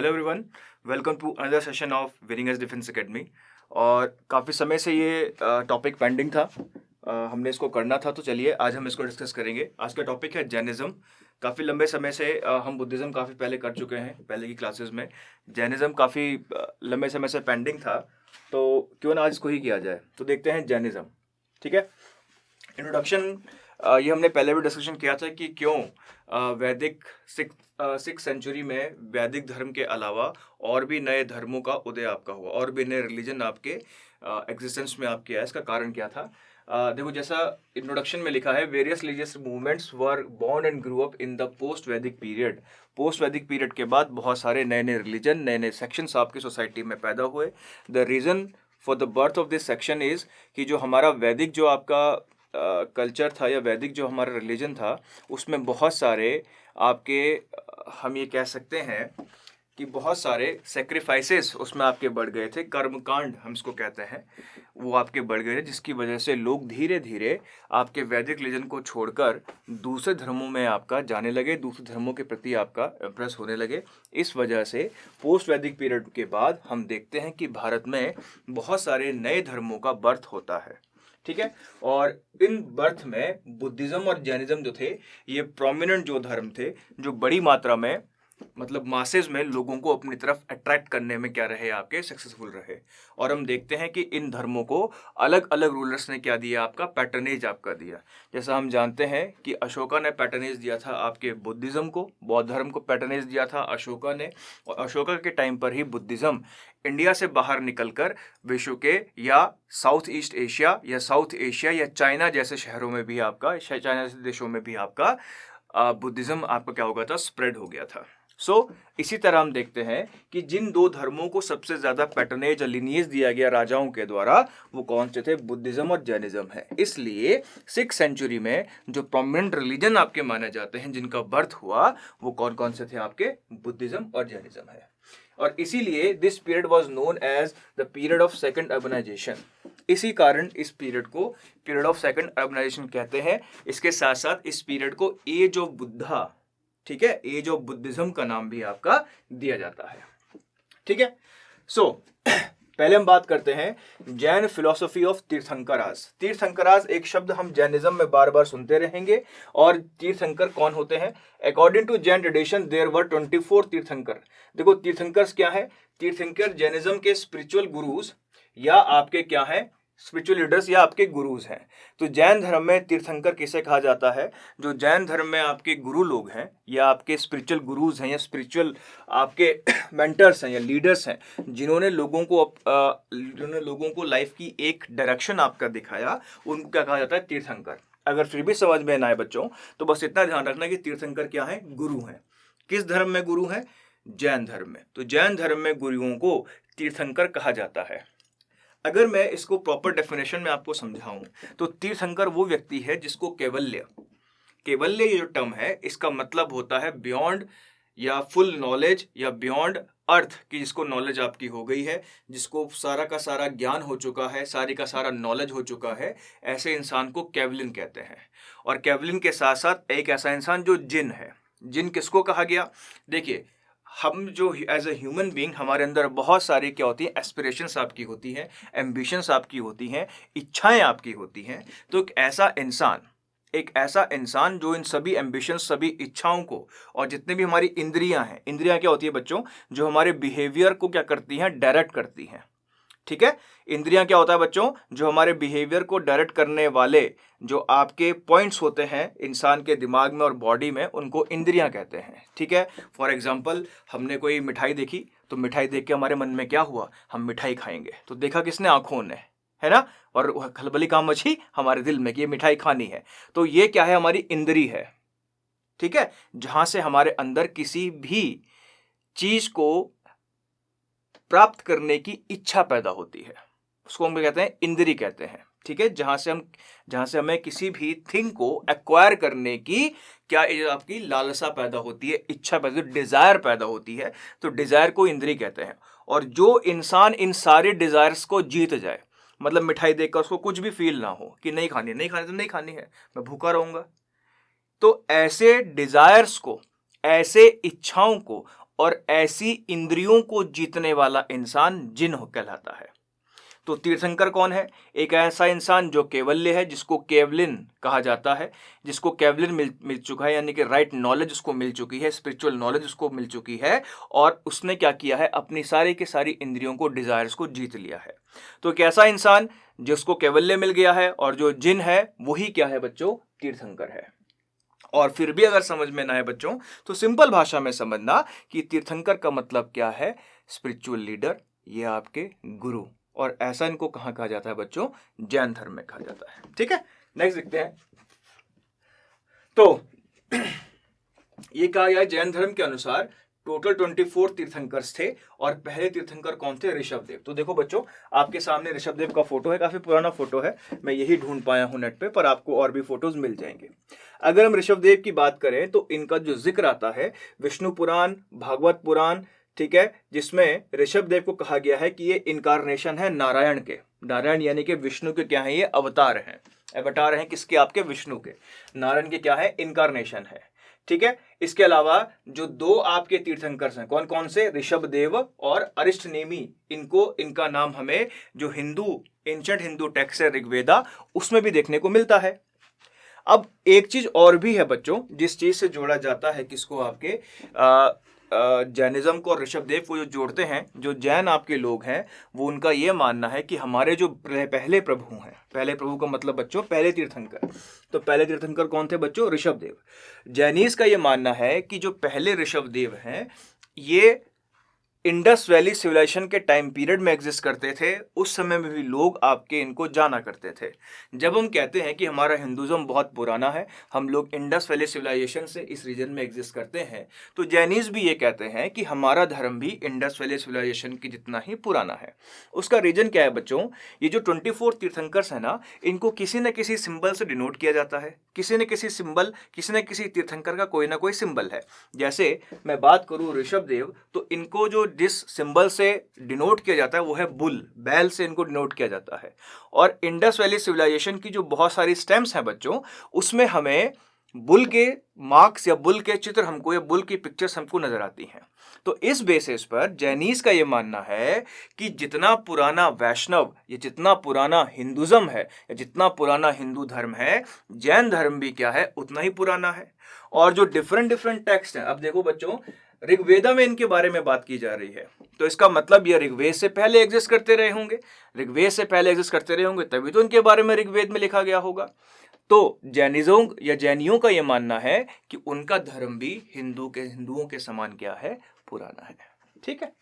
Hello everyone, welcome to another session of winningers defence academy. और काफ़ी समय से ये टॉपिक पेंडिंग था। हमने इसको करना था, तो चलिए आज हम इसको डिस्कस करेंगे। आज का टॉपिक है जैनिज़्म। काफ़ी लंबे समय से हम बुद्धिज़्म काफ़ी पहले कर चुके हैं, पहले की क्लासेस में। जैनिज़्म काफ़ी लंबे समय से पेंडिंग था, तो क्यों ना आज इसको ही किया जाए। तो देखते हैं जैनिज़्म। ठीक है, इंट्रोडक्शन ये हमने पहले भी डिस्कशन किया था कि क्यों वैदिक सिक्स सेंचुरी में वैदिक धर्म के अलावा और भी नए धर्मों का उदय आपका हुआ, और भी नए रिलीजन आपके एग्जिस्टेंस में आपके आए। इसका कारण क्या था? देखो, जैसा इंट्रोडक्शन में लिखा है, various religious movements were born and grew up in the post वैदिक पीरियड। पोस्ट वैदिक पीरियड के बाद बहुत सारे नए नए रिलीजन, नए नए सेक्शंस आपकी सोसाइटी में पैदा हुए। The reason for the birth of this section is कि जो हमारा वैदिक जो आपका कल्चर था, या वैदिक जो हमारा रिलीजन था, उसमें बहुत सारे आपके हम ये कह सकते हैं कि बहुत सारे सेक्रीफाइसेस उसमें आपके बढ़ गए थे। कर्मकांड हम इसको कहते हैं, वो आपके बढ़ गए थे, जिसकी वजह से लोग धीरे धीरे आपके वैदिक रिलीजन को छोड़कर दूसरे धर्मों में आपका जाने लगे, दूसरे धर्मों के प्रति आपका इम्प्रेस होने लगे। इस वजह से पोस्ट वैदिक पीरियड के बाद हम देखते हैं कि भारत में बहुत सारे नए धर्मों का बर्थ होता है। ठीक है, और इन बर्थ में बुद्धिज्म और जैनिज्म जो थे, ये प्रोमिनेंट जो धर्म थे, जो बड़ी मात्रा में मतलब मासेस में लोगों को अपनी तरफ अट्रैक्ट करने में क्या रहे, आपके सक्सेसफुल रहे। और हम देखते हैं कि इन धर्मों को अलग अलग रूलर्स ने क्या दिया, आपका पैटर्नेज आपका दिया। जैसा हम जानते हैं कि अशोका ने पैटर्नेज दिया था आपके बुद्धिज्म को, बौद्ध धर्म को पैटर्नेज दिया था अशोका ने। और अशोका के टाइम पर ही बुद्धिज्म इंडिया से बाहर निकलकर विश्व के या साउथ ईस्ट एशिया या साउथ एशिया या चाइना जैसे शहरों में भी आपका, चाइना जैसे देशों में भी आपका बुद्धिज्म आपका क्या हो गया था, स्प्रेड हो गया था। इसी तरह हम देखते हैं कि जिन दो धर्मों को सबसे ज्यादा पैटर्नेज और लिनिएज दिया गया राजाओं के द्वारा, वो कौन से थे? बुद्धिज्म और जैनिज्म है। इसलिए 6th सेंचुरी में जो प्रोमिनेंट रिलीजन आपके माने जाते हैं, जिनका बर्थ हुआ, वो कौन कौन से थे? आपके बुद्धिज्म और जैनिज्म है। और इसीलिए this period was known as the period of second urbanisation. इसी कारण इस पीरियड को पीरियड ऑफ सेकेंड अर्बनाइजेशन कहते हैं। इसके साथ साथ इस पीरियड को एज ऑफ बुद्धा, ठीक है, एज ऑफ बुद्धिज्म का नाम भी आपका दिया जाता है। ठीक है, पहले हम बात करते हैं जैन फिलोसफी ऑफ तीर्थंकरास। तीर्थंकरास एक शब्द हम जैनिज्म में बार बार सुनते रहेंगे। और तीर्थंकर कौन होते हैं? According to Jain tradition there were 24 tirthankara. देखो, तीर्थंकर्स क्या है? तीर्थंकर जैनिज्म के स्पिरिचुअल गुरुज या आपके क्या है, स्पिरिचुअल लीडर्स या आपके गुरुज हैं। तो जैन धर्म में तीर्थंकर किसे कहा जाता है? जो जैन धर्म में आपके गुरु लोग हैं, या आपके स्पिरिचुअल गुरुज हैं, या स्पिरिचुअल आपके मेंटर्स हैं या लीडर्स हैं, जिन्होंने लोगों को लाइफ की एक डायरेक्शन आपका दिखाया, उनको क्या कहा जाता है? तीर्थंकर। अगर फिर भी समझ में ना आए बच्चों, तो बस इतना ध्यान रखना कि तीर्थंकर क्या है? गुरु हैं। किस धर्म में गुरु हैं? जैन धर्म में। तो जैन धर्म में गुरुओं को तीर्थंकर कहा जाता है। अगर मैं इसको प्रॉपर डेफिनेशन में आपको समझाऊं, तो तीर्थंकर वो व्यक्ति है जिसको कैवल्य, कैवल्य ये जो टर्म है, इसका मतलब होता है बियॉन्ड या फुल नॉलेज, या बियॉन्ड अर्थ, कि जिसको नॉलेज आपकी हो गई है, जिसको सारा का सारा ज्ञान हो चुका है, सारी का सारा नॉलेज हो चुका है, ऐसे इंसान को कैवलिन कहते हैं। और कैवलिन के साथ साथ एक ऐसा इंसान जो जिन है। जिन किसको कहा गया? देखिए, हम जो एज ए ह्यूमन बीइंग, हमारे अंदर बहुत सारी क्या होती है? एस्पिरेशंस आपकी होती हैं, एम्बिशंस आपकी होती हैं, इच्छाएं आपकी होती हैं। तो एक ऐसा इंसान जो इन सभी एम्बिशंस, सभी इच्छाओं को, और जितने भी हमारी इंद्रियां हैं, इंद्रियां क्या होती है बच्चों? जो हमारे बिहेवियर को क्या करती हैं? डायरेक्ट करती हैं। ठीक है, इंद्रियां क्या होता है बच्चों? जो हमारे बिहेवियर को डायरेक्ट करने वाले जो आपके पॉइंट्स होते हैं इंसान के दिमाग में और बॉडी में, उनको इंद्रियां कहते हैं। ठीक है, फॉर एग्जांपल, हमने कोई मिठाई देखी, तो मिठाई देख के हमारे मन में क्या हुआ? हम मिठाई खाएंगे। तो देखा किसने? आंखों ने, है ना? और खलबली काम मची हमारे दिल में कि ये मिठाई खानी है। तो ये क्या है? हमारी इंद्री है। ठीक है, जहां से हमारे अंदर किसी भी चीज को प्राप्त करने की इच्छा पैदा होती है, उसको हम कहते हैं इंद्री कहते हैं। ठीक है, जहां से हमें किसी भी थिंग को एक्वायर करने की क्या आपकी लालसा पैदा होती है, इच्छा पैदा, डिजायर पैदा होती है। तो डिजायर को इंद्री कहते हैं। और जो इंसान इन सारे डिजायर्स को जीत जाए, मतलब मिठाई देखकर उसको कुछ भी फील ना हो कि नहीं खानी, नहीं खानी तो नहीं खानी है, मैं भूखा रहूंगा, तो ऐसे डिजायर्स को, ऐसे इच्छाओं को और ऐसी इंद्रियों को जीतने वाला इंसान जिन कहलाता है। तो तीर्थंकर कौन है? एक ऐसा इंसान जो केवल्य है, जिसको केवलिन कहा जाता है, जिसको केवलिन मिल चुका है, यानी कि राइट नॉलेज उसको मिल चुकी है, स्पिरिचुअल नॉलेज उसको मिल चुकी है, और उसने क्या किया है, अपनी सारी की सारी इंद्रियों को, डिजायर्स को जीत लिया है। तो एक ऐसा इंसान जिसको केवल्य मिल गया है, और जो जिन है वही क्या है बच्चों? तीर्थंकर है। और फिर भी अगर समझ में ना आए बच्चों, तो सिंपल भाषा में समझना कि तीर्थंकर का मतलब क्या है? स्पिरिचुअल लीडर, ये आपके गुरु। और ऐसा इनको कहां कहा जाता है बच्चों? जैन धर्म में कहा जाता है। ठीक है, नेक्स्ट देखते हैं। तो ये कहा गया जैन धर्म के अनुसार टोटल 24 तीर्थंकर्स थे, और पहले तीर्थंकर कौन थे? ऋषभदेव। तो देखो बच्चों, आपके सामने ऋषभदेव का फोटो है, काफी पुराना फोटो है, मैं यही ढूंढ पाया हूं नेट पे, पर आपको और भी फोटोज मिल जाएंगे। अगर हम ऋषभदेव की बात करें तो इनका जो जिक्र आता है विष्णु पुराण, भागवत पुराण, ठीक है, जिसमें ऋषभदेव को कहा गया है कि ये इनकारनेशन है नारायण के। नारायण यानी कि विष्णु के क्या है? ये अवतार हैं। अवतार हैं किसके? आपके विष्णु के। नारायण के क्या है? इनकारनेशन है। ठीक है, इसके अलावा जो दो आपके तीर्थंकर हैं, कौन कौन से? ऋषभदेव और अरिष्टनेमी। इनका नाम हमें जो एंशिएंट हिंदू टेक्स्ट है ऋग्वेदा, उसमें भी देखने को मिलता है। अब एक चीज और भी है बच्चों, जिस चीज से जोड़ा जाता है किसको? आपके जैनिज्म को और ऋषभदेव को जो जोड़ते हैं, जो जैन आपके लोग हैं, वो उनका ये मानना है कि हमारे जो पहले प्रभु हैं, पहले प्रभु का मतलब बच्चों पहले तीर्थंकर, तो पहले तीर्थंकर कौन थे बच्चों? ऋषभदेव। जैनीज का ये मानना है कि जो पहले ऋषभदेव हैं, ये इंडस वैली सिविलाइजेशन के टाइम पीरियड में एग्जिस्ट करते थे। उस समय में भी लोग आपके इनको जाना करते थे। जब हम कहते हैं कि हमारा हिंदुज्म बहुत पुराना है, हम लोग इंडस वैली सिविलाइजेशन से इस रीजन में एग्जिस्ट करते हैं, तो जैनीज भी ये कहते हैं कि हमारा धर्म भी इंडस वैली सिविलाइजेशन की जितना ही पुराना है। उसका रीजन क्या है बच्चों? ये जो 24 तीर्थंकर्स है ना, इनको किसी न किसी सिंबल से डिनोट किया जाता है। किसी न किसी सिंबल, किसी न किसी तीर्थंकर का कोई ना कोई सिंबल है। जैसे मैं बात करूं ऋषभदेव, तो इनको जो जिस सिंबल से डिनोट किया जाता है वो है बुल, बैल से इनको डिनोट किया जाता है। और इंडस वैली सिविलाइजेशन की जो बहुत सारी स्टेम्स हैं बच्चों, उसमें हमें बुल के मार्क्स या बुल के चित्र हमको, या बुल की पिक्चर्स हमको नजर आती हैं। तो इस बेसिस पर जैनीज का ये मानना है कि जितना पुराना वैष्णव, ये जितना पुराना हिंदुज्म है, या जितना पुराना हिंदू धर्म है, जैन धर्म भी क्या है? उतना ही पुराना है। और जो डिफरेंट टेक्स्ट हैं, अब देखो बच्चों, ऋग्वेदा में इनके बारे में बात की जा रही है, तो इसका मतलब ये ऋग्वेद से पहले एग्जिस्ट करते रहे होंगे। ऋग्वेद से पहले एग्जिस्ट करते रहे होंगे तभी तो इनके बारे में ऋग्वेद में लिखा गया होगा। तो जैनियों या जैनियों का यह मानना है कि उनका धर्म भी हिंदुओं के समान क्या है? पुराना है। ठीक है,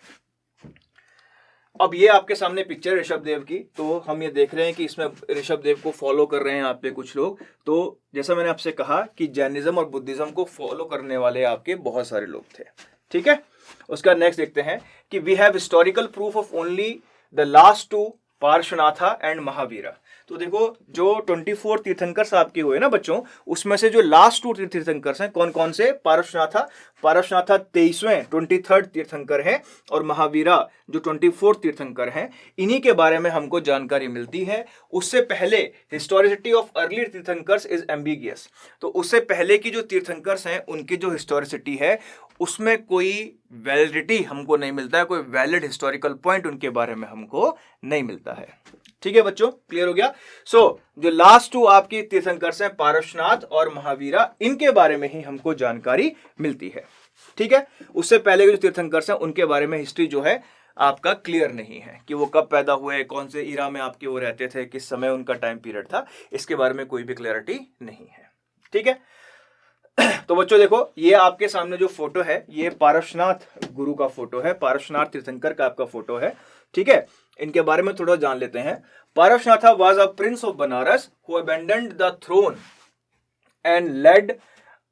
अब ये आपके सामने पिक्चर ऋषभदेव की, तो हम ये देख रहे हैं कि इसमें ऋषभदेव को फॉलो कर रहे हैं आप पे कुछ लोग। तो जैसा मैंने आपसे कहा कि जैनिज्म और बुद्धिज्म को फॉलो करने वाले आपके बहुत सारे लोग थे। ठीक है, उसका नेक्स्ट देखते हैं कि we have historical proof of only the last two, Parshvanatha and Mahavira. तो देखो, जो 24 तीर्थंकर आपके हुए ना बच्चों, उसमें से जो लास्ट 2 तीर्थंकर हैं कौन कौन से? पार्श्वनाथा 23वें 23rd तीर्थंकर हैं, और महावीरा जो 24 तीर्थंकर हैं, इन्हीं के बारे में हमको जानकारी मिलती है। उससे पहले historicity of early tirthankars is ambiguous. तो उससे पहले की जो तीर्थंकर्स हैं, उनकी जो हिस्टोरिसिटी है, उसमें कोई वैलिडिटी हमको नहीं मिलता है, कोई वैलिड हिस्टोरिकल पॉइंट उनके बारे में हमको नहीं मिलता है। ठीक है बच्चों, क्लियर हो गया? सो जो लास्ट 2 आपकी तीर्थंकर्स हैं, पार्श्वनाथ और महावीरा, इनके बारे में ही हमको जानकारी मिलती है। ठीक है, उससे पहले के जो तीर्थंकर्स हैं, उनके बारे में हिस्ट्री जो है आपका क्लियर नहीं है कि वो कब पैदा हुए, कौन से ईरा में आपके वो रहते थे, किस समय उनका टाइम पीरियड था, इसके बारे में कोई भी क्लियरिटी नहीं है। ठीक है, तो बच्चों देखो, ये आपके सामने जो फोटो है, ये पार्श्वनाथ गुरु का फोटो है, पार्श्वनाथ तीर्थंकर का आपका फोटो है। ठीक है, इनके बारे में थोड़ा जान लेते हैं। Parshvanatha was a prince of Banaras who abandoned the throne and led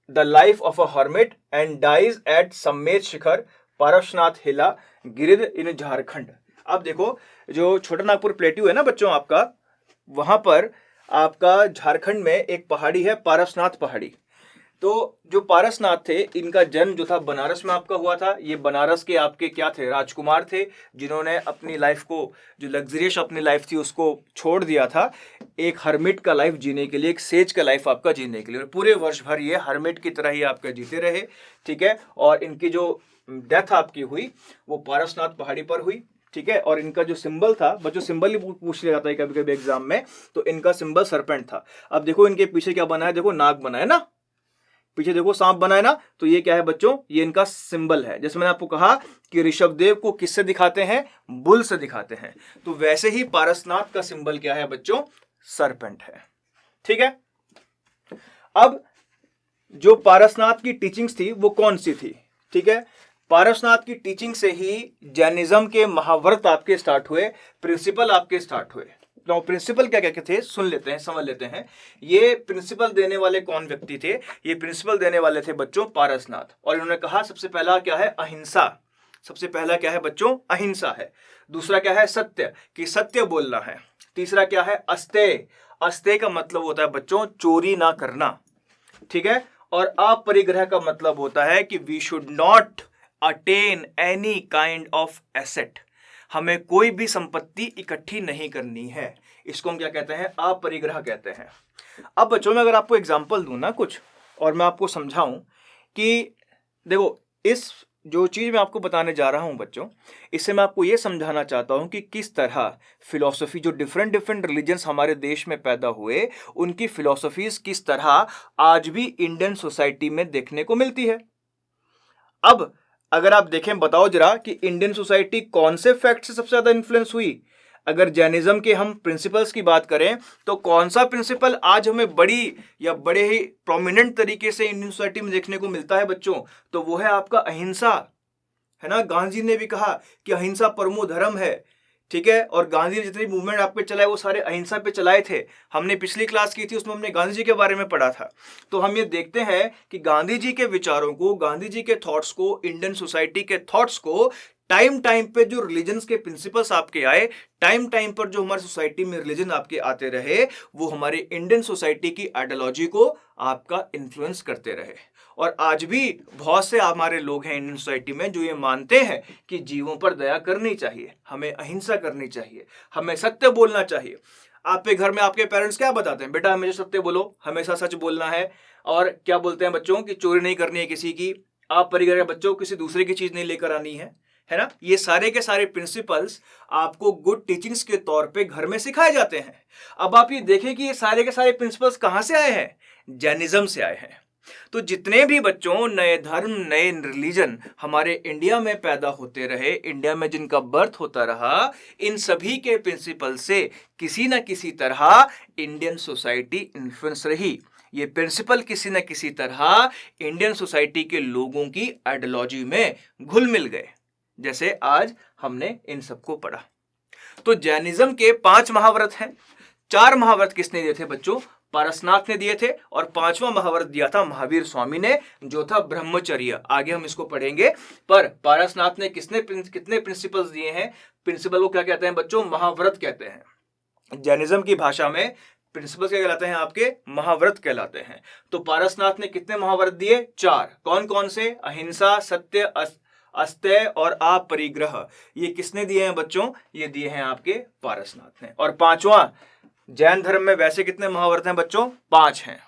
the life of a hermit and dies at Sammet Shikhar Parshvanath hill Giridih इन झारखंड। अब देखो, जो छोटा नागपुर प्लेट्यू है ना बच्चों आपका, वहां पर आपका झारखंड में एक पहाड़ी है पार्श्वनाथ पहाड़ी। तो जो पारसनाथ थे, इनका जन्म जो था बनारस में आपका हुआ था। ये बनारस के आपके क्या थे, राजकुमार थे, जिन्होंने अपनी लाइफ को, जो लग्जरियस अपनी लाइफ थी, उसको छोड़ दिया था एक हर्मिट का लाइफ जीने के लिए, एक सेज का लाइफ आपका जीने के लिए। और पूरे वर्ष भर ये हर्मिट की तरह ही आपका जीते रहे, ठीक है। और इनकी जो डेथ आपकी हुई वो पारसनाथ पहाड़ी पर हुई, ठीक है। और इनका जो सिंबल था, बच्चों सिंबल ही पूछ लिया जाता है कभी कभी एग्जाम में, तो इनका सिंबल सरपेंट था। अब देखो इनके पीछे क्या बना है, देखो नाग बना है ना, पीछे देखो सांप बना है ना, तो ये क्या है बच्चों, ये इनका सिंबल है। जैसे मैंने आपको कहा कि ऋषभदेव को किससे दिखाते हैं, बुल से दिखाते हैं, तो वैसे ही पारसनाथ का सिंबल क्या है बच्चों, सरपेंट है, ठीक है। अब जो पारसनाथ की टीचिंग्स थी वो कौन सी थी, ठीक है। पारसनाथ की टीचिंग से ही जैनिज्म के महाव्रत आपके स्टार्ट हुए, प्रिंसिपल आपके स्टार्ट हुए। तो प्रिंसिपल क्या क्या थे सुन लेते हैं, समझ लेते हैं। ये प्रिंसिपल देने वाले कौन व्यक्ति थे, ये प्रिंसिपल देने वाले थे बच्चों पारसनाथ। और इन्होंने कहा सबसे पहला क्या है, अहिंसा। सबसे पहला क्या है बच्चों, अहिंसा है। दूसरा क्या है, सत्य, कि सत्य बोलना है। तीसरा क्या है, अस्तेय। अस्तेय का मतलब होता है बच्चों चोरी ना करना, ठीक है। और अपरिग्रह का मतलब होता है कि we should not attain any kind of asset, हमें कोई भी संपत्ति इकट्ठी नहीं करनी है। इसको हम क्या कहते हैं, अपरिग्रह कहते हैं। अब बच्चों में अगर आपको एग्जांपल दूं ना कुछ, और मैं आपको समझाऊं कि देखो इस जो चीज मैं आपको बताने जा रहा हूं बच्चों, इससे मैं आपको ये समझाना चाहता हूं कि किस तरह फिलॉसफी, जो डिफरेंट डिफरेंट रिलीजन्स हमारे देश में पैदा हुए, उनकी फिलॉसफीज किस तरह आज भी इंडियन सोसाइटी में देखने को मिलती है। अब अगर आप देखें, बताओ जरा कि इंडियन सोसाइटी कौन से फैक्ट से सबसे ज्यादा इन्फ्लुएंस हुई। अगर जैनिज्म के हम प्रिंसिपल्स की बात करें तो कौन सा प्रिंसिपल आज हमें बड़ी या बड़े ही प्रोमिनेंट तरीके से इंडियन सोसाइटी में देखने को मिलता है बच्चों, तो वो है आपका अहिंसा, है ना। गांधी ने भी कहा कि अहिंसा परमो धर्म है, ठीक है। और गांधी ने जितनी मूवमेंट आप पे चलाए वो सारे अहिंसा पे चलाए थे। हमने पिछली क्लास की थी, उसमें हमने गांधी जी के बारे में पढ़ा था। तो हम ये देखते हैं कि गांधी जी के विचारों को, गांधी जी के थॉट्स को, इंडियन सोसाइटी के थॉट्स को टाइम टाइम पे जो रिलीजन्स के प्रिंसिपल्स आपके आए, टाइम टाइम पर जो हमारी सोसाइटी में रिलीजन आपके आते रहे, वो हमारे इंडियन सोसाइटी की आइडियोलॉजी को आपका इन्फ्लुएंस करते रहे। और आज भी बहुत से हमारे लोग हैं इंडियन सोसाइटी में जो ये मानते हैं कि जीवों पर दया करनी चाहिए, हमें अहिंसा करनी चाहिए, हमें सत्य बोलना चाहिए। आपके घर में आपके पेरेंट्स क्या बताते हैं, बेटा हमेशा सत्य बोलो, हमेशा सच बोलना है। और क्या बोलते हैं बच्चों की चोरी नहीं करनी है किसी की, आप परिवार बच्चों किसी दूसरे की चीज नहीं लेकर आनी है ना। ये सारे के सारे प्रिंसिपल्स आपको गुड टीचिंग्स के तौर पे घर में सिखाए जाते हैं। अब आप ये देखें कि ये सारे के सारे प्रिंसिपल्स कहां से आए हैं, जैनिज्म से आए हैं। तो जितने भी बच्चों नए धर्म, नए रिलीजन हमारे इंडिया में पैदा होते रहे, इंडिया में जिनका बर्थ होता रहा, इन सभी के प्रिंसिपल से किसी न किसी तरह इंडियन सोसाइटी इन्फ्लुएंस रही। ये प्रिंसिपल किसी न किसी तरह इंडियन सोसाइटी के लोगों की आइडियोलॉजी में घुल मिल गए, जैसे आज हमने इन सबको पढ़ा। तो जैनिज्म के 5 महाव्रत हैं। 4 महाव्रत किसने दिए थे बच्चों, पारसनाथ ने दिए थे। और 5वां महाव्रत दिया था महावीर स्वामी ने, जो था ब्रह्मचर्य। आगे हम इसको पढ़ेंगे। पर पारसनाथ ने कितने प्रिंसिपल्स दिए हैं, प्रिंसिपल को क्या कहते हैं बच्चों, महाव्रत कहते हैं। जैनिज्म की भाषा में प्रिंसिपल्स क्या कहलाते हैं, आपके महाव्रत कहलाते हैं। तो पारसनाथ ने कितने महाव्रत दिए, 4। कौन कौन से, अहिंसा, सत्य, अस्तेय और अपरिग्रह। ये किसने दिए हैं बच्चों, ये दिए हैं आपके पारसनाथ ने। और 5वां, जैन धर्म में वैसे कितने महाव्रत हैं बच्चों, 5 हैं,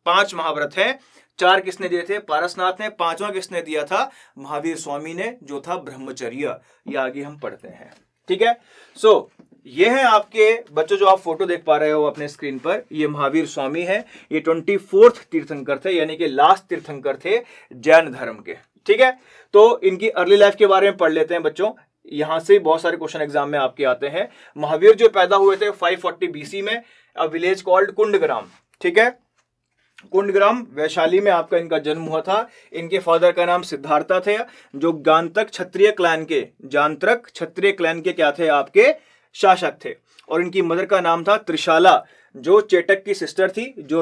5 महाव्रत हैं। 4 किसने दिए थे, पारसनाथ ने। 5वां किसने दिया था, महावीर स्वामी ने, जो था ब्रह्मचर्य। ये आगे हम पढ़ते हैं, ठीक है। सो ये है आपके बच्चों, जो आप फोटो देख पा रहे हो अपने स्क्रीन पर, ये महावीर स्वामी है। ये 24th तीर्थंकर थे, यानी कि लास्ट तीर्थंकर थे जैन धर्म के, ठीक है। तो इनकी अर्ली लाइफ के बारे में पढ़ लेते हैं बच्चों। यहां से बहुत सारे क्वेश्चन एग्जाम में आपके आते हैं। महावीर जो पैदा हुए थे 540 BC में, अ विलेज कॉल्ड कुंडग्राम, ठीक है। कुंडग्राम वैशाली में आपका इनका जन्म हुआ था। इनके फादर का नाम सिद्धार्था थे, जो जानत्रक क्षत्रिय क्लैन के क्या थे, आपके शासक थे। और इनकी मदर का नाम था त्रिशाला, जो चेटक की सिस्टर थी, जो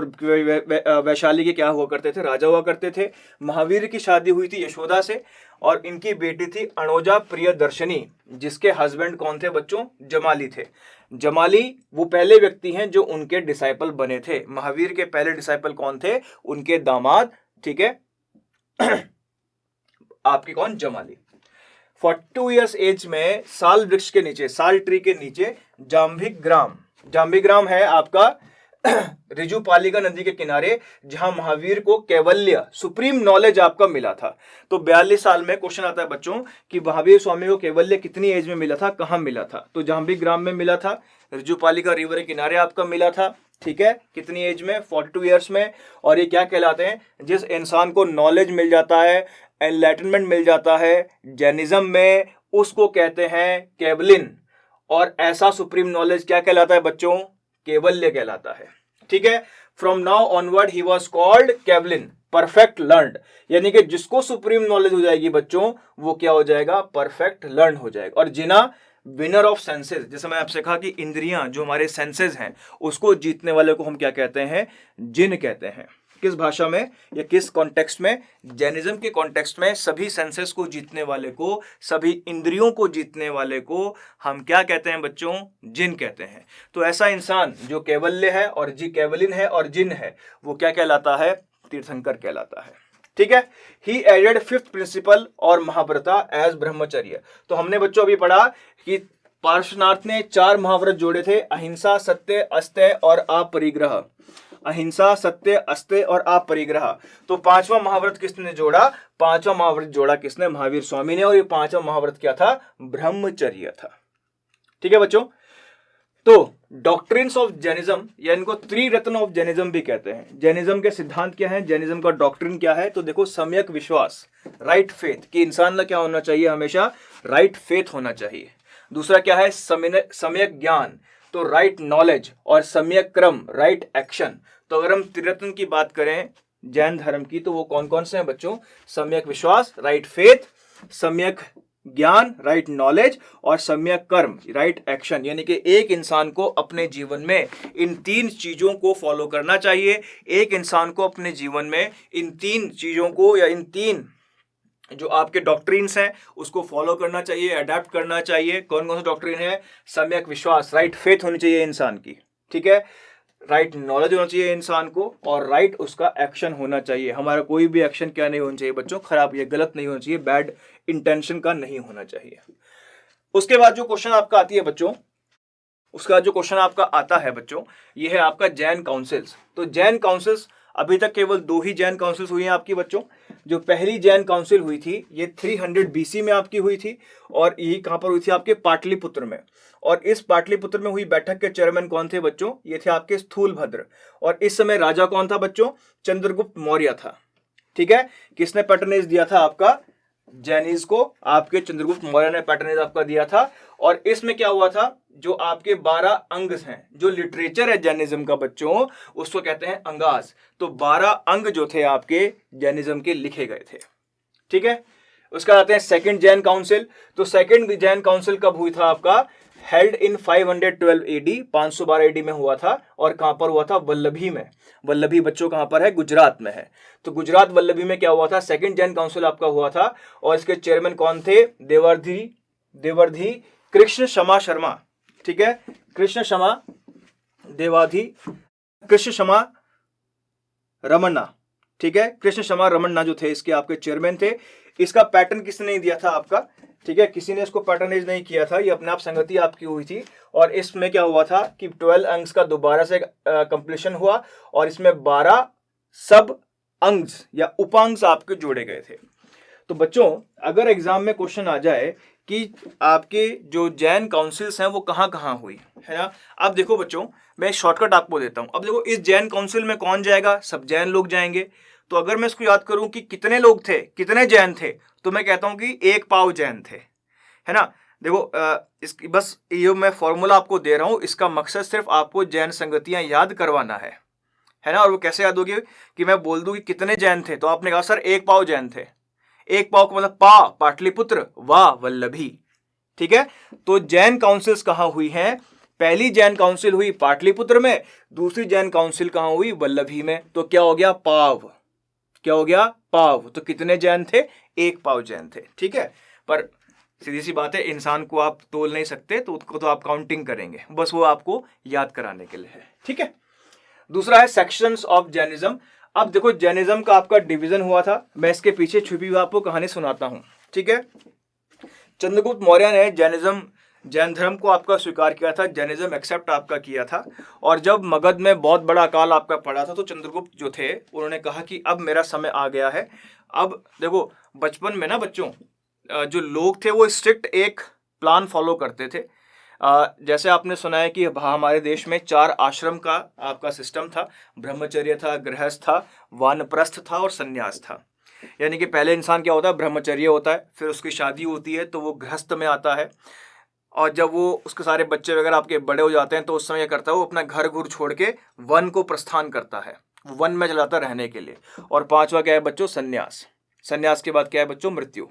वैशाली के क्या हुआ करते थे, राजा हुआ करते थे। महावीर की शादी हुई थी यशोदा से, और इनकी बेटी थी अणोजा प्रियदर्शनी, जिसके हस्बैंड कौन थे बच्चों, जमाली थे। जमाली वो पहले व्यक्ति हैं जो उनके डिसाइपल बने थे। महावीर के पहले डिसाइपल कौन थे, उनके दामाद, ठीक है, आपके कौन, जमाली। 42 इयर्स एज में साल वृक्ष के नीचे, साल ट्री के नीचे जाम्बिग्राम है आपका रिजुपालिका नदी के किनारे, जहां महावीर को कैवल्य सुप्रीम नॉलेज आपका मिला था। तो 42 साल में क्वेश्चन आता है बच्चों कि महावीर स्वामी को कैवल्य कितनी एज में मिला था, कहां मिला था, तो जाम्बिग्राम में मिला था, रिजुपालिका रिवर के किनारे आपका मिला था, ठीक है, कितनी एज में, 42 इयर्स में। और ये क्या कहलाते हैं, जिस इंसान को नॉलेज मिल जाता है, एनलाइटनमेंट मिल जाता है जैनिज्म में, उसको कहते हैं कैवलिन। और ऐसा सुप्रीम नॉलेज क्या कहलाता है बच्चों, कैवल्य कहलाता है, ठीक है। From now onward he was called Kevalin, perfect learned, यानी कि जिसको सुप्रीम नॉलेज हो जाएगी बच्चों, वो क्या हो जाएगा, परफेक्ट लर्न हो जाएगा। और जिना विनर ऑफ सेंसेस, जैसे मैं आपसे कहा कि इंद्रियां जो हमारे सेंसेस हैं, उसको जीतने वाले को हम क्या कहते हैं, जिन कहते हैं। किस भाषा में या किस कॉन्टेक्स्ट में, जैनिज्म के कॉन्टेक्स्ट में सभी सेंसेस को जीतने वाले को, सभी इंद्रियों को जीतने वाले को हम क्या कहते हैं बच्चों, जिन कहते हैं। तो ऐसा इंसान जो कैवल्य है और जी कैवलिन है और जिन है, वो क्या कहलाता है, तीर्थंकर कहलाता है, ठीक है। ही एडेड 5th प्रिंसिपल और महाव्रता एज ब्रह्मचर्य। तो हमने बच्चों अभी पढ़ा कि पार्श्वनाथ ने 4 महाव्रत जोड़े थे, अहिंसा, सत्य, अस्तेय और अपरिग्रह। अहिंसा, सत्य, अस्तेय और अपरिग्रह। तो 5वां महाव्रत किसने जोड़ा, 5वां महाव्रत जोड़ा किसने, महावीर स्वामी ने। और ये 5वां महाव्रत क्या था, ब्रह्मचर्य था, ठीक है बच्चों। तो डॉक्ट्रिन्स ऑफ जैनिज्म, या इनको त्रिरत्न ऑफ जैनिज्म भी कहते हैं। जैनिज्म के सिद्धांत क्या है, जैनिज्म का डॉक्ट्रिन क्या है, तो देखो सम्यक विश्वास, राइट फेथ, कि इंसान का क्या होना चाहिए, हमेशा राइट फेथ होना चाहिए। दूसरा क्या है, सम्यक ज्ञान, तो राइट नॉलेज, और सम्यक क्रम, राइट एक्शन। तो अगर हम त्रिरत्न की बात करें जैन धर्म की, तो वो कौन कौन से हैं बच्चों, सम्यक विश्वास, राइट फेथ, सम्यक ज्ञान, राइट नॉलेज, और सम्यक कर्म, राइट एक्शन। यानी कि एक इंसान को अपने जीवन में इन 3 चीजों को फॉलो करना चाहिए। एक इंसान को अपने जीवन में इन 3 चीजों को, या इन 3 जो आपके डॉक्ट्रिन्स हैं, उसको फॉलो करना चाहिए, अडेप्ट करना चाहिए। कौन कौन सा डॉक्ट्रिन है, सम्यक विश्वास, राइट फेथ होनी चाहिए इंसान की, ठीक है, राइट नॉलेज होना चाहिए इंसान को, और राइट उसका एक्शन होना चाहिए। हमारा कोई भी एक्शन क्या नहीं होना चाहिए बच्चों, खराब या गलत नहीं होना चाहिए, बैड इंटेंशन का नहीं होना चाहिए। उसके बाद जो क्वेश्चन आपका आती है बच्चों, उसका जो क्वेश्चन आपका आता है बच्चों, ये है आपका जैन काउंसिल्स। तो जैन काउंसिल्स अभी तक केवल 2 ही जैन काउंसिल्स हुई हैं आपकी बच्चों। जो पहली जैन काउंसिल हुई थी ये 300 BC में आपकी हुई थी, और यही कहां पर हुई थी, आपके पाटलिपुत्र में। और इस पाटलिपुत्र में हुई बैठक के चेयरमैन कौन थे बच्चों, ये थे आपके स्थूलभद्र। और इस समय राजा कौन था बच्चों, चंद्रगुप्त मौर्य था, ठीक है। किसने पैटर्नेज दिया था आपका, जैनिज को आपके चंद्रगुप्त मौर्य ने पैटर्नेज आपका दिया था। और इसमें क्या हुआ था, जो आपके 12 अंग हैं, जो लिटरेचर है जैनिज्म का बच्चों, उसको कहते हैं अंगास। तो 12 अंग जो थे आपके जैनिज्म के लिखे गए थे, ठीक है। उसका आते हैं सेकंड जैन काउंसिल। तो सेकंड जैन काउंसिल कब हुई था आपका, हेल्ड इन 512 AD, 512 AD में हुआ था। और कहां पर हुआ था, वल्लभी में। वल्लभी बच्चों कहां पर है, गुजरात में है। तो गुजरात वल्लभी में क्या हुआ था, सेकंड जैन काउंसिल आपका हुआ था। और इसके चेयरमैन कौन थे, देवर्धि कृष्ण क्षमा शर्मा, ठीक है, कृष्ण क्षमा रमन्ना, ठीक है, कृष्ण क्षमा रमन्ना जो थे इसके आपके चेयरमैन थे। इसका पैटर्न किसने नहीं दिया था आपका, ठीक है, किसी ने इसको पैटर्नेज नहीं किया था, ये अपने आप संगति आपकी हुई थी। और इसमें क्या हुआ था कि 12 अंग्स का दोबारा से कंप्लीशन हुआ, और इसमें 12 सब अंग्स या उपांग्स आपके जोड़े गए थे। तो बच्चों अगर एग्जाम में क्वेश्चन आ जाए कि आपके जो जैन काउंसिल्स हैं वो कहाँ कहाँ हुई है ना, अब देखो बच्चों मैं शॉर्टकट आपको देता हूँ। अब देखो इस जैन काउंसिल में कौन जाएगा, सब जैन लोग जाएंगे। तो अगर मैं इसको याद करूं कि कितने लोग थे, कितने जैन थे, तो मैं कहता हूं कि 1 पाव जैन थे, है ना। देखो इसकी बस ये मैं फॉर्मूला आपको दे रहा हूं, इसका मकसद सिर्फ आपको जैन संगतियां याद करवाना है ना। और वो कैसे याद होगी कि मैं बोल दूं कि कितने जैन थे, तो आपने कहा सर 1 पाव जैन थे। 1 पाव का मतलब पाटलिपुत्र, वाह वल्लभी, ठीक है। तो जैन काउंसिल्स कहां हुई हैं, पहली जैन काउंसिल हुई पाटलिपुत्र में, दूसरी जैन काउंसिल कहाँ हुई? वल्लभी में। तो क्या हो गया? पाव। क्या हो गया? पाव। तो कितने जैन थे? 1 पाव जैन थे। ठीक है, पर सीधी सी बात है, इंसान को आप तोल नहीं सकते, तो उसको तो आप काउंटिंग करेंगे, बस वो आपको याद कराने के लिए है। ठीक है, दूसरा है सेक्शंस ऑफ जैनिज्म। अब देखो, जैनिज्म का आपका डिवीजन हुआ था, मैं इसके पीछे छुपी हुई आपको कहानी सुनाता हूं। ठीक है, चंद्रगुप्त मौर्य ने जैन धर्म को आपका स्वीकार किया था, जैनिज्म एक्सेप्ट आपका किया था। और जब मगध में बहुत बड़ा अकाल आपका पड़ा था, तो चंद्रगुप्त जो थे उन्होंने कहा कि अब मेरा समय आ गया है। अब देखो, बचपन में ना बच्चों, जो लोग थे वो स्ट्रिक्ट एक प्लान फॉलो करते थे। जैसे आपने सुना है कि हमारे देश में 4 आश्रम का आपका सिस्टम था। ब्रह्मचर्य था, गृहस्थ था, वानप्रस्थ था और संन्यास था। यानी कि पहले इंसान क्या होता है? ब्रह्मचर्य होता है, फिर उसकी शादी होती है तो वो गृहस्थ में आता है, और जब वो उसके सारे बच्चे वगैरह आपके बड़े हो जाते हैं तो उस समय क्या करता है? वो अपना घर घुर छोड़ के वन को प्रस्थान करता है, वन में चला जाता है रहने के लिए। और 5वां क्या है बच्चों? संन्यास। संन्यास के बाद क्या है बच्चों? मृत्यु।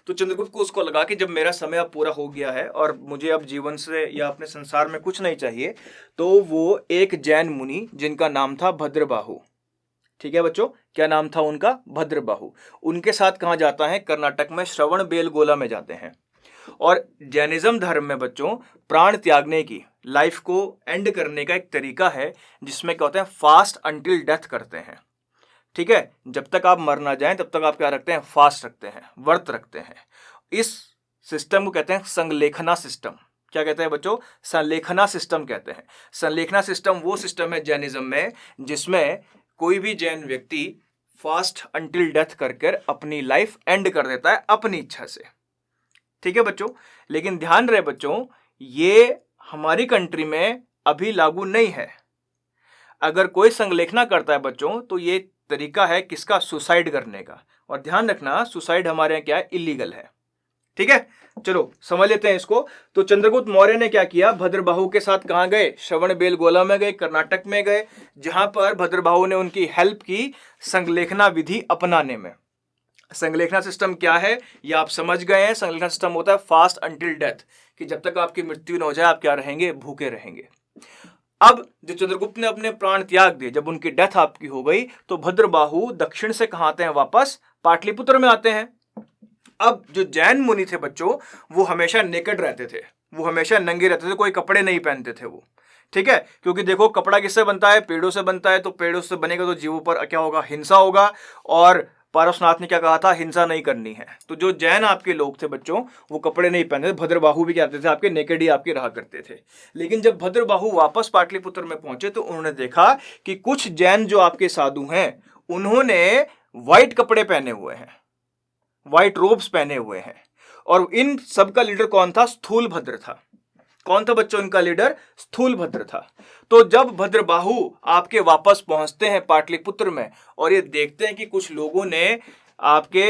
तो चंद्रगुप्त को उसको लगा कि जब मेरा समय अब पूरा हो गया है और मुझे अब जीवन से या अपने संसार में कुछ नहीं चाहिए, तो वो एक जैन मुनि जिनका नाम था भद्रबाहु, ठीक है बच्चों, क्या नाम था उनका? भद्रबाहु, उनके साथ कहाँ जाता है? कर्नाटक में श्रवणबेलगोला में जाते हैं। और जैनिज्म धर्म में बच्चों प्राण त्यागने की, लाइफ को एंड करने का एक तरीका है, जिसमें क्या होता है? फास्ट अंटिल डेथ करते हैं। ठीक है, जब तक आप मर ना जाएं तब तक आप क्या रखते हैं? फास्ट रखते हैं, व्रत रखते हैं। इस सिस्टम को कहते हैं संलेखना सिस्टम। क्या कहते हैं बच्चों? संलेखना सिस्टम कहते हैं। संलेखना सिस्टम वो सिस्टम है जैनिज्म में जिसमें कोई भी जैन व्यक्ति फास्ट अंटिल डेथ कर अपनी लाइफ एंड कर देता है अपनी इच्छा से। ठीक है बच्चों, लेकिन ध्यान रहे बच्चों, ये हमारी कंट्री में अभी लागू नहीं है। अगर कोई संलेखना करता है बच्चों, तो ये तरीका है किसका? सुसाइड करने का। और ध्यान रखना, सुसाइड हमारे यहाँ क्या है? इलीगल है। ठीक है, चलो समझ लेते हैं इसको। तो चंद्रगुप्त मौर्य ने क्या किया? भद्रबाहु के साथ कहाँ गए? श्रवणबेलगोला में गए, कर्नाटक में गए, जहां पर भद्रबाहु ने उनकी हेल्प की संलेखना विधि अपनाने में। संलेखना सिस्टम क्या है ये आप समझ गए हैं। संलेखना सिस्टम होता है फास्ट अंटिल डेथ, कि जब तक आपकी मृत्यु न हो जाए आप क्या रहेंगे? भूखे रहेंगे। अब जो चंद्रगुप्त ने अपने प्राण त्याग दिए, जब उनकी डेथ आपकी हो गई, तो भद्रबाहु दक्षिण से कहाँ आते हैं? वापस पाटलिपुत्र में आते हैं। अब जो जैन मुनि थे बच्चों, वो हमेशा नेकेड रहते थे, वो हमेशा नंगे रहते थे, कोई कपड़े नहीं पहनते थे वो। ठीक है, क्योंकि देखो कपड़ा किससे बनता है? पेड़ों से बनता है, तो पेड़ों से बनेगा तो जीवों पर क्या होगा? हिंसा होगा। और पारसनाथ ने क्या कहा था? हिंसा नहीं करनी है। तो जो जैन आपके लोग थे बच्चों, वो कपड़े नहीं पहनते थे। भद्रबाहु भी कहते थे आपके नेकेड ही आपके रहा करते थे। लेकिन जब भद्रबाहु वापस पाटलिपुत्र में पहुंचे, तो उन्होंने देखा कि कुछ जैन जो आपके साधु हैं, उन्होंने व्हाइट कपड़े पहने हुए हैं, व्हाइट रोब्स पहने हुए हैं। और इन सबका लीडर कौन था? स्थूलभद्र था। कौन था बच्चों इनका लीडर? स्थूलभद्र था। तो जब भद्रबाहु आपके वापस पहुंचते हैं पाटलिपुत्र में, और ये देखते हैं कि कुछ लोगों ने आपके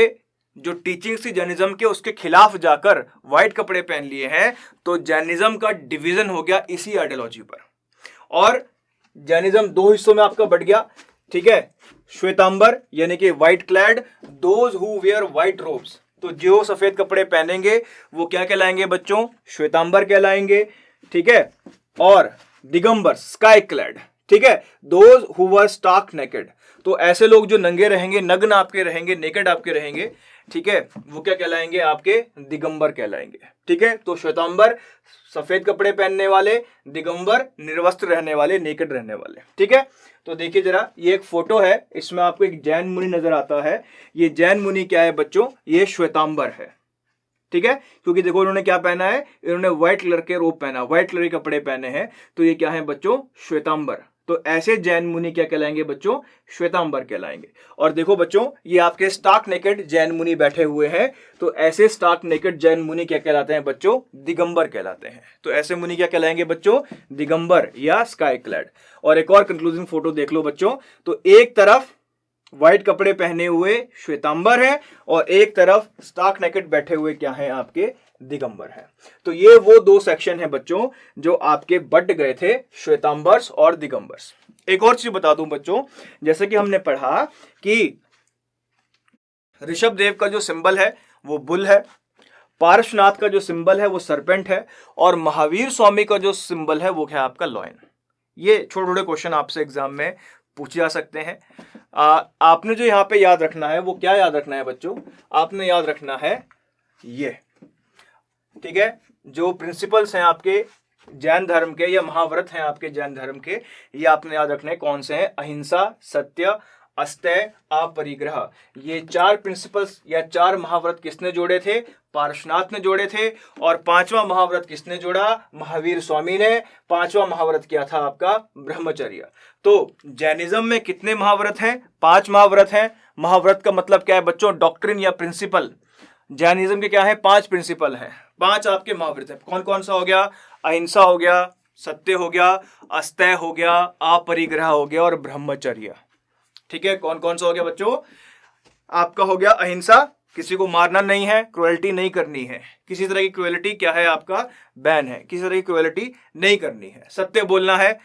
जो टीचिंग्स थी जैनिज्म के, उसके खिलाफ जाकर व्हाइट कपड़े पहन लिए हैं, तो जैनिज्म का डिवीजन हो गया इसी आइडियोलॉजी पर। और जैनिज्म 2 हिस्सों में आपका बढ़ गया। ठीक है, श्वेतांबर यानी कि white clad, those who wear white robes, तो जो सफेद कपड़े पहनेंगे वो क्या कहलाएंगे बच्चों? श्वेतांबर कहलाएंगे। ठीक है, और दिगंबर स्काई क्लैड। ठीक है, those who were stark naked, तो ऐसे लोग जो नंगे रहेंगे, नग्न आपके रहेंगे, नेकेड आपके रहेंगे, ठीक है, वो क्या कहलाएंगे? आपके दिगंबर कहलाएंगे। ठीक है, तो श्वेतांबर सफेद कपड़े पहनने वाले, दिगंबर निर्वस्त्र रहने वाले, नेकेड रहने वाले। ठीक है, तो देखिए जरा, ये एक फोटो है, इसमें आपको एक जैन मुनि नजर आता है। ये जैन मुनि क्या है बच्चों? ये श्वेतांबर है। ठीक है, क्योंकि देखो इन्होंने क्या पहना है? इन्होंने व्हाइट कलर के रोब पहना, व्हाइट कलर के कपड़े पहने हैं, तो ये क्या है बच्चों? श्वेतांबर। तो ऐसे जैन मुनि क्या कहलाएंगे बच्चों? श्वेतांबर कहलाएंगे। और देखो बच्चों, ये आपके स्टार्क नेकेड जैन मुनि बैठे हुए हैं, तो ऐसे स्टार्क नेकेड जैन मुनि क्या कहलाते हैं बच्चों? दिगंबर कहलाते हैं। तो ऐसे मुनि क्या कहलाएंगे बच्चों? दिगंबर या स्काई क्लैड। और एक और कंक्लूजिंग फोटो देख लो बच्चों, तो एक तरफ व्हाइट कपड़े पहने हुए श्वेतांबर है, और एक तरफ स्टार्क नेकेड बैठे हुए क्या है? आपके दिगंबर है। तो ये वो 2 सेक्शन है बच्चों जो आपके बट गए थे, श्वेतांबर्स और दिगंबर्स। एक और चीज बता दूं बच्चों, जैसे कि हमने पढ़ा कि ऋषभ देव का जो सिंबल है वो बुल है, पार्श्वनाथ का जो सिंबल है वो सरपेंट है, और महावीर स्वामी का जो सिंबल है वो क्या है आपका लॉयन। ये छोटे छोटे क्वेश्चन आपसे एग्जाम में पूछे जा सकते हैं। आपने जो यहाँ पे याद रखना है वो क्या याद रखना है बच्चों, आपने याद रखना है ये, ठीक है, जो प्रिंसिपल्स हैं आपके जैन धर्म के या महाव्रत हैं आपके जैन धर्म के, ये आपने याद रखने कौन से हैं, अहिंसा, सत्य, अस्तेय, अपरिग्रह। ये 4 प्रिंसिपल्स या 4 महाव्रत किसने जोड़े थे, पार्श्वनाथ ने जोड़े थे। और 5वां महाव्रत किसने जोड़ा, महावीर स्वामी ने। 5वां महाव्रत क्या था आपका, ब्रह्मचर्य। तो जैनिज्म में कितने महाव्रत हैं, 5 महाव्रत हैं। महाव्रत का मतलब क्या है बच्चों, डॉक्ट्रिन या प्रिंसिपल। जैनिज्म के क्या है, 5 प्रिंसिपल हैं, 5 आपके महाव्रत है। कौन कौन सा हो गया, अहिंसा हो गया, सत्य हो गया, अस्तेय हो गया, अपरिग्रह हो गया और ब्रह्मचर्य। ठीक है, कौन कौन सा हो गया बच्चों, आपका हो गया अहिंसा, किसी को मारना नहीं है, क्रुएल्टी नहीं करनी है, किसी तरह की क्रुएल्टी क्या है आपका बैन है, किसी तरह की क्रुएल्टी नहीं करनी है। सत्य बोलना है,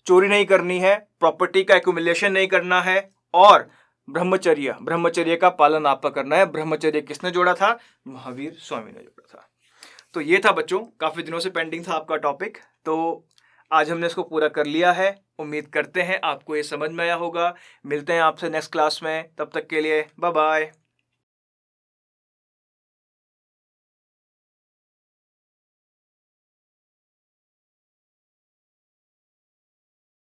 चोरी नहीं करनी है, प्रॉपर्टी का एक्यूमुलेशन नहीं करना है, और ब्रह्मचर्य, ब्रह्मचर्य का पालन आपका करना है। ब्रह्मचर्य किसने जोड़ा था, महावीर स्वामी ने जोड़ा था। तो ये था बच्चों, काफी दिनों से पेंडिंग था आपका टॉपिक, तो आज हमने इसको पूरा कर लिया है। उम्मीद करते हैं आपको ये समझ में आया होगा। मिलते हैं आपसे नेक्स्ट क्लास में, तब तक के लिए बाय बाय।